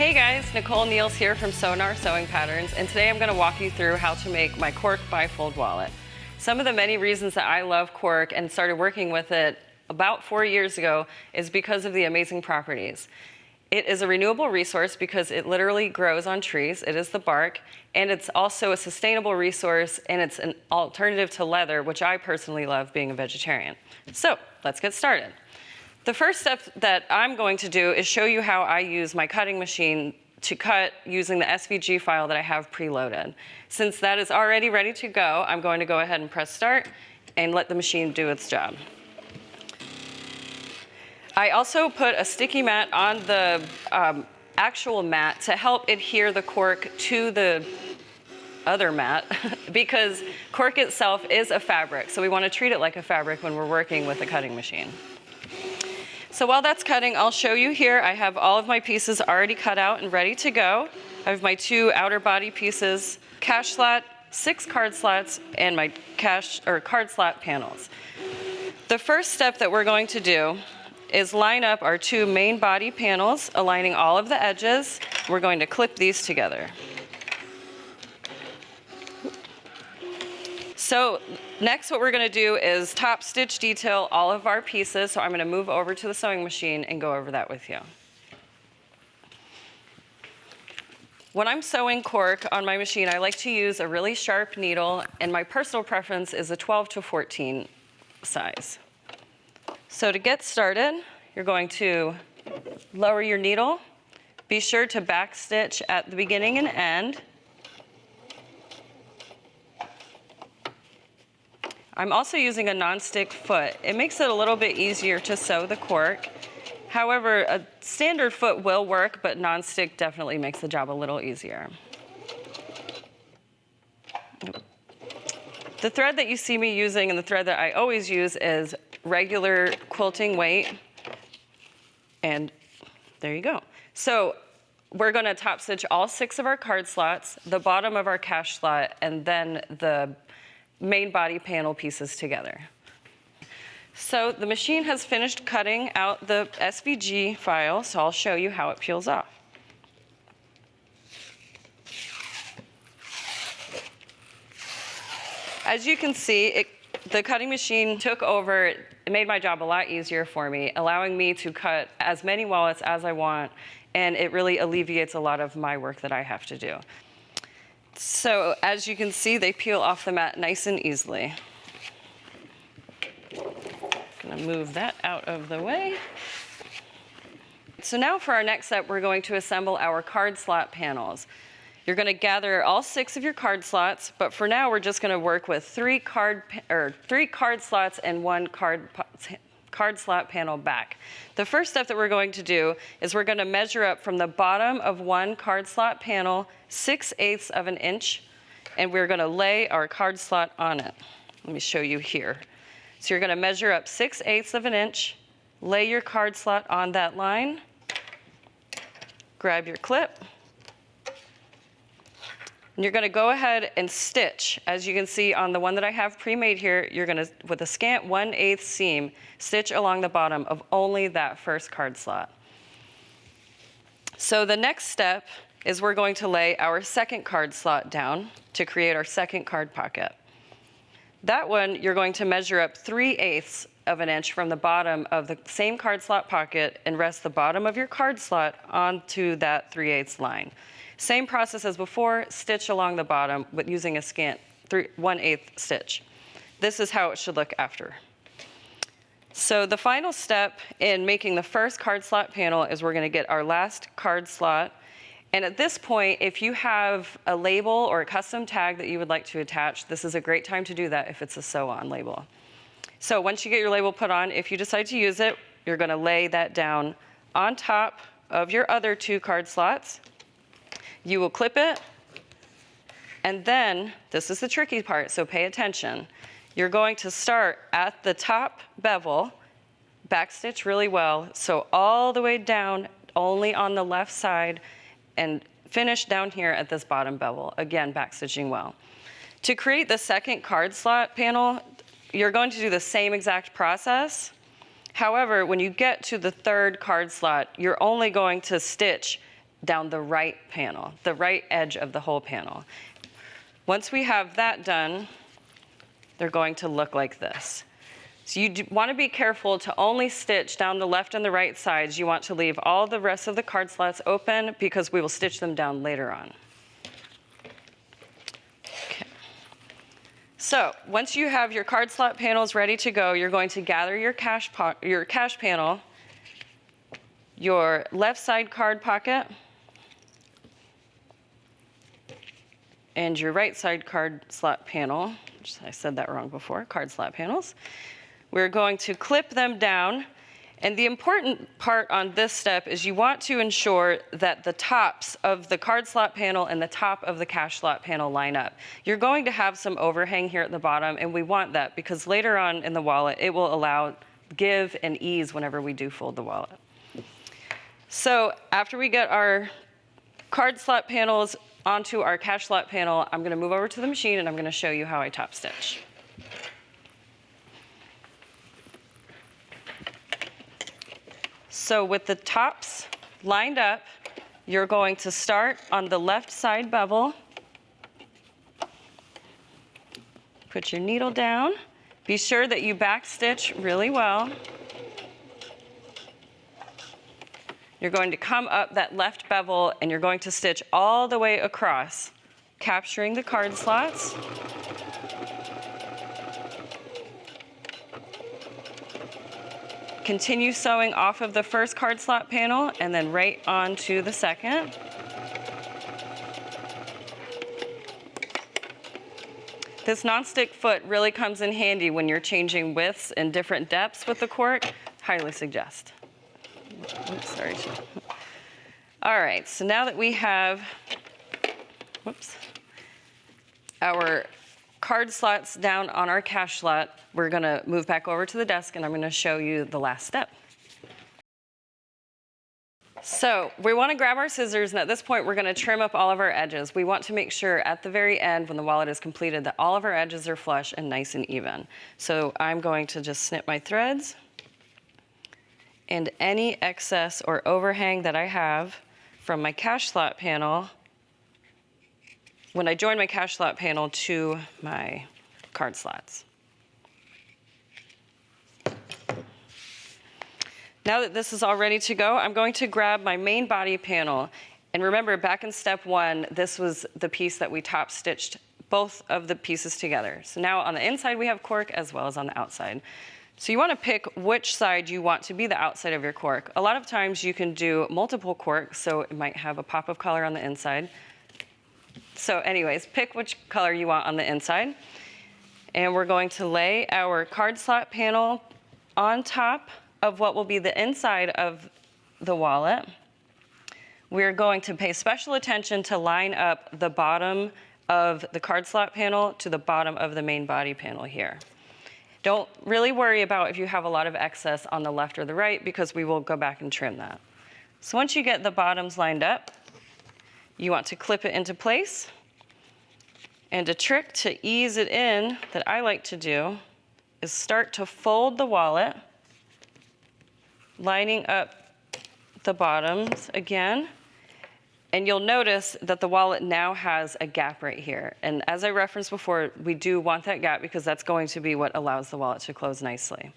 Hey guys, Nicole Neales here from Sonar Sewing Patterns, and today I'm going to walk you through how to make my cork bifold wallet. Some of the many reasons that I love cork and started working with it about 4 years ago is because of the amazing properties. It is a renewable resource because it literally grows on trees. It is the bark, and it's also a sustainable resource, and it's an alternative to leather, which I personally love being a vegetarian. So let's get started. The first step that I'm going to do is show you how I use my cutting machine to cut using the SVG file that I have preloaded. Since that is already ready to go, I'm going to go ahead and press start and let the machine do its job. I also put a sticky mat on the actual mat to help adhere the cork to the other mat because cork itself is a fabric, so we want to treat it like a fabric when we're working with a cutting machine. So while that's cutting, I'll show you here. I have all of my pieces already cut out and ready to go. I have my 2 outer body pieces, cash slot, 6 card slots, and my card slot panels. The first step that we're going to do is line up our 2 main body panels, aligning all of the edges. We're going to clip these together. So next what we're going to do is top stitch detail all of our pieces. So I'm going to move over to the sewing machine and go over that with you. When I'm sewing cork on my machine, I like to use a really sharp needle, and my personal preference is a 12 to 14 size. So to get started, you're going to lower your needle. Be sure to back stitch at the beginning and end. I'm also using a non-stick foot. It makes it a little bit easier to sew the cork. However, a standard foot will work, but non-stick definitely makes the job a little easier. The thread that you see me using and the thread that I always use is regular quilting weight. And there you go. So we're going to top stitch all 6 of our card slots, the bottom of our cash slot, and then the main body panel pieces together. So the machine has finished cutting out the SVG file, so I'll show you how it peels off. As you can see, the cutting machine took over. It made my job a lot easier for me, allowing me to cut as many wallets as I want, and it really alleviates a lot of my work that I have to do. So as you can see, they peel off the mat nice and easily. Gonna move that out of the way. So now for our next step, we're going to assemble our card slot panels. You're gonna gather all 6 of your card slots, but for now, we're just gonna work with 3 card slots and 1 card slot panel back. The first step that we're going to do is we're going to measure up from the bottom of 1 card slot panel 6/8 of an inch, and we're going to lay our card slot on it. Let me show you here. So you're going to measure up 6/8 of an inch, lay your card slot on that line, grab your clip, and you're going to go ahead and stitch. As you can see on the one that I have pre-made here, you're going to, with a scant 1/8 seam, stitch along the bottom of only that first card slot. So the next step is we're going to lay our second card slot down to create our second card pocket. That one, you're going to measure up 3/8 of an inch from the bottom of the same card slot pocket and rest the bottom of your card slot onto that 3/8 line. Same process as before, stitch along the bottom, but using a scant 1/8 stitch. This is how it should look after. So the final step in making the first card slot panel is we're going to get our last card slot. And at this point, if you have a label or a custom tag that you would like to attach, this is a great time to do that if it's a sew-on label. So once you get your label put on, if you decide to use it, you're going to lay that down on top of your other 2 card slots. You will clip it, and then, this is the tricky part, so pay attention. You're going to start at the top bevel, backstitch really well, so all the way down, only on the left side, and finish down here at this bottom bevel, again, backstitching well. To create the second card slot panel, you're going to do the same exact process. However, when you get to the 3rd card slot, you're only going to stitch down the right panel, the right edge of the whole panel. Once we have that done, they're going to look like this. So you want to be careful to only stitch down the left and the right sides. You want to leave all the rest of the card slots open because we will stitch them down later on. Okay. So once you have your card slot panels ready to go, you're going to gather your cash panel, your left side card pocket, and your right side card slot panel. I said that wrong before, card slot panels. We're going to clip them down. And the important part on this step is you want to ensure that the tops of the card slot panel and the top of the cash slot panel line up. You're going to have some overhang here at the bottom, and we want that because later on in the wallet, it will allow give and ease whenever we do fold the wallet. So after we get our card slot panels onto our cash slot panel, I'm going to move over to the machine and I'm going to show you how I top stitch. So with the tops lined up, you're going to start on the left side bevel. Put your needle down. Be sure that you back stitch really well. You're going to come up that left bevel and you're going to stitch all the way across, capturing the card slots. Continue sewing off of the first card slot panel and then right onto the second. This nonstick foot really comes in handy when you're changing widths and different depths with the cork. Highly suggest. Oops, sorry. All right, so now that we have, our card slots down on our cash slot, we're gonna move back over to the desk and I'm gonna show you the last step. So we wanna grab our scissors, and at this point we're gonna trim up all of our edges. We want to make sure at the very end when the wallet is completed that all of our edges are flush and nice and even. So I'm going to just snip my threads, and any excess or overhang that I have from my cash slot panel, when I join my cash slot panel to my card slots. Now that this is all ready to go, I'm going to grab my main body panel. And remember, back in step one, this was the piece that we top stitched both of the pieces together. So now on the inside we have cork as well as on the outside. So you want to pick which side you want to be the outside of your cork. A lot of times you can do multiple corks, so it might have a pop of color on the inside. So anyways, pick which color you want on the inside. And we're going to lay our card slot panel on top of what will be the inside of the wallet. We're going to pay special attention to line up the bottom of the card slot panel to the bottom of the main body panel here. Don't really worry about if you have a lot of excess on the left or the right, because we will go back and trim that. So once you get the bottoms lined up, you want to clip it into place. And a trick to ease it in that I like to do is start to fold the wallet, lining up the bottoms again. And you'll notice that the wallet now has a gap right here. And as I referenced before, we do want that gap because that's going to be what allows the wallet to close nicely.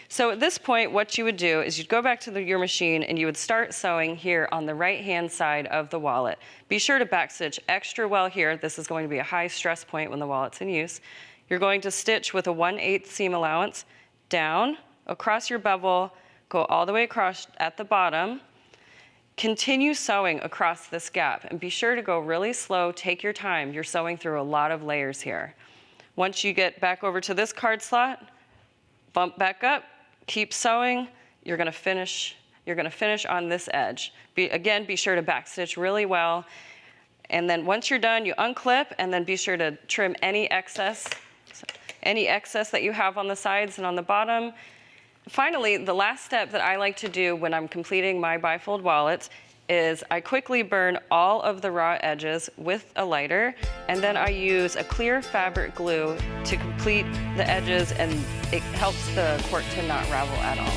So at this point, what you would do is you'd go back to your machine and you would start sewing here on the right-hand side of the wallet. Be sure to backstitch extra well here. This is going to be a high stress point when the wallet's in use. You're going to stitch with a 1/8 seam allowance down, across your bevel, go all the way across at the bottom. Continue sewing across this gap and be sure to go really slow, take your time. You're sewing through a lot of layers here. Once you get back over to this card slot, bump back up, keep sewing. You're gonna finish on this edge. Again, be sure to backstitch really well. And then once you're done, you unclip and then be sure to trim any excess that you have on the sides and on the bottom. Finally, the last step that I like to do when I'm completing my bifold wallets is I quickly burn all of the raw edges with a lighter, and then I use a clear fabric glue to complete the edges, and it helps the cork to not ravel at all.